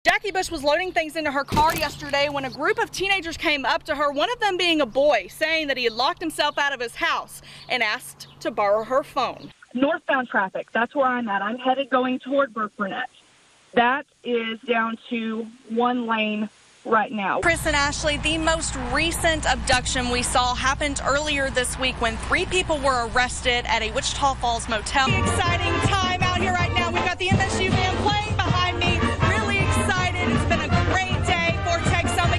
Jackie Bush was loading things into her car yesterday when a group of teenagers came up to her, one of them being a boy, saying that he had locked himself out of his house and asked to borrow her phone. Northbound traffic, that's where I'm at. I'm headed going toward Burnett. That is down to one lane right now. Chris and Ashley, the most recent abduction we saw happened earlier this week when 3 people were arrested at a Wichita Falls motel. Exciting time out here right now. We've got the MSU band playing behind me. Really excited. It's been a great day for Texoma.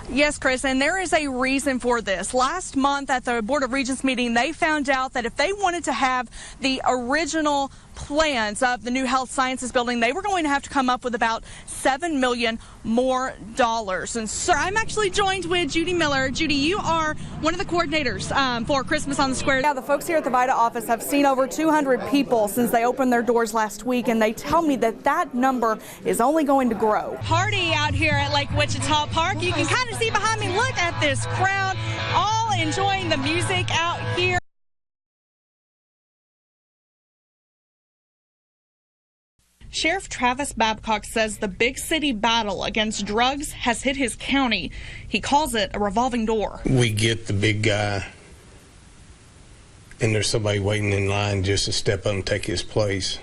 Yes, Chris, and there is a reason for this. Last month at the Board of Regents meeting, they found out that if they wanted to have the original plans of the new health sciences building, they were going to have to come up with about $7 million more. And so I'm actually joined with Judy Miller. Judy, you are one of the coordinators for Christmas on the Square. Yeah, the folks here at the VITA office have seen over 200 people since they opened their doors last week, and they tell me that that number is only going to grow. Party out here at Lake Wichita Park. You can kind of see behind me, look at this crowd, all enjoying the music out here. Sheriff Travis Babcock says the big city battle against drugs has hit his county. He calls it a revolving door. We get the big guy, and there's somebody waiting in line just to step up and take his place.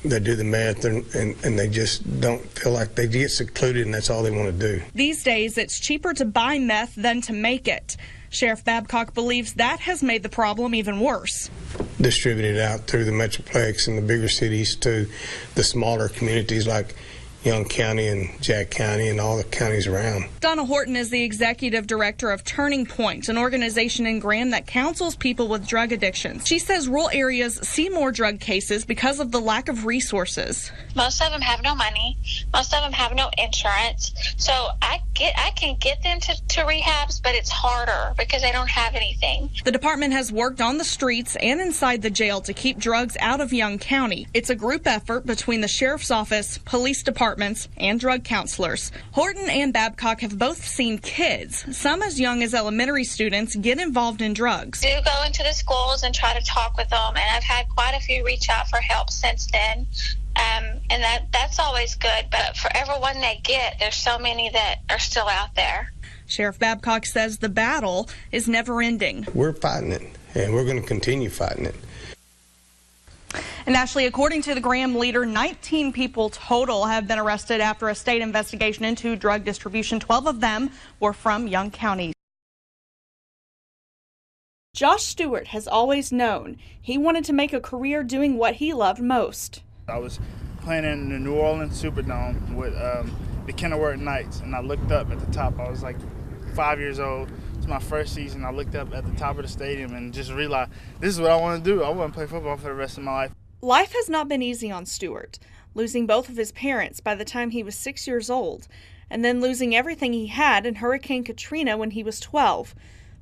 They do the math, and they just don't feel like they get secluded, and that's all they want to do. These days, it's cheaper to buy meth than to make it. Sheriff Babcock believes that has made the problem even worse. Distributed out through the Metroplex and the bigger cities to the smaller communities like Young County and Jack County and all the counties around. Donna Horton is the executive director of Turning Point, an organization in Graham that counsels people with drug addictions. She says rural areas see more drug cases because of the lack of resources. Most of them have no money. Most of them have no insurance. So I can get them to rehabs, but it's harder because they don't have anything. The department has worked on the streets and inside the jail to keep drugs out of Young County. It's a group effort between the sheriff's office, police departments, and drug counselors. Horton and Babcock have both seen kids, some as young as elementary students, get involved in drugs. I do go into the schools and try to talk with them, and I've had quite a few reach out for help since then. And that's always good, but for every one they get, there's so many that are still out there. Sheriff Babcock says the battle is never ending. We're fighting it, and we're going to continue fighting it. And Ashley, according to the Graham leader, 19 people total have been arrested after a state investigation into drug distribution. 12 of them were from Young County. Josh Stewart has always known he wanted to make a career doing what he loved most. I was playing in the New Orleans Superdome with the Kenilworth Knights, and I looked up at the top. I was like 5 years old. It's my first season. I looked up at the top of the stadium and just realized this is what I want to do. I want to play football for the rest of my life. Life has not been easy on Stewart, losing both of his parents by the time he was 6 years old, and then losing everything he had in Hurricane Katrina when he was 12,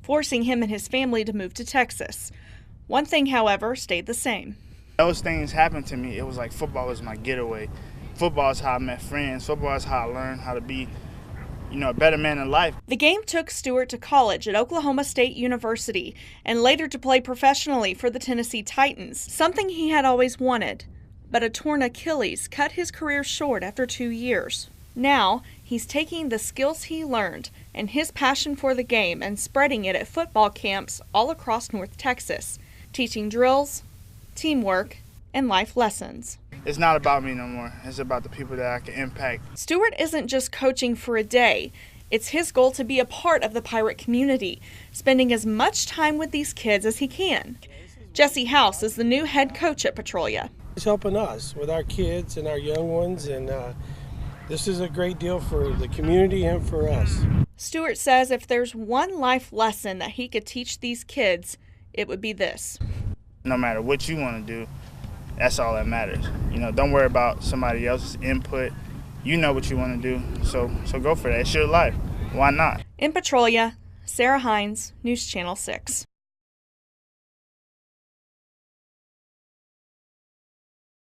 forcing him and his family to move to Texas. One thing, however, stayed the same. Those things happened to me. It was like football was my getaway. Football is how I met friends. Football is how I learned how to be, a better man in life. The game took Stewart to college at Oklahoma State University and later to play professionally for the Tennessee Titans, something he had always wanted. But a torn Achilles cut his career short after 2 years. Now, he's taking the skills he learned and his passion for the game and spreading it at football camps all across North Texas, teaching drills, teamwork, and life lessons. It's not about me no more. It's about the people that I can impact. Stewart isn't just coaching for a day. It's his goal to be a part of the Pirate community, spending as much time with these kids as he can. Jesse House is the new head coach at Petrolia. He's helping us with our kids and our young ones, and this is a great deal for the community and for us. Stewart says if there's one life lesson that he could teach these kids, it would be this. No matter what you want to do, that's all that matters. Don't worry about somebody else's input. You know what you want to do, so go for that. It's your life. Why not? In Petrolia, Sarah Hines, News Channel 6.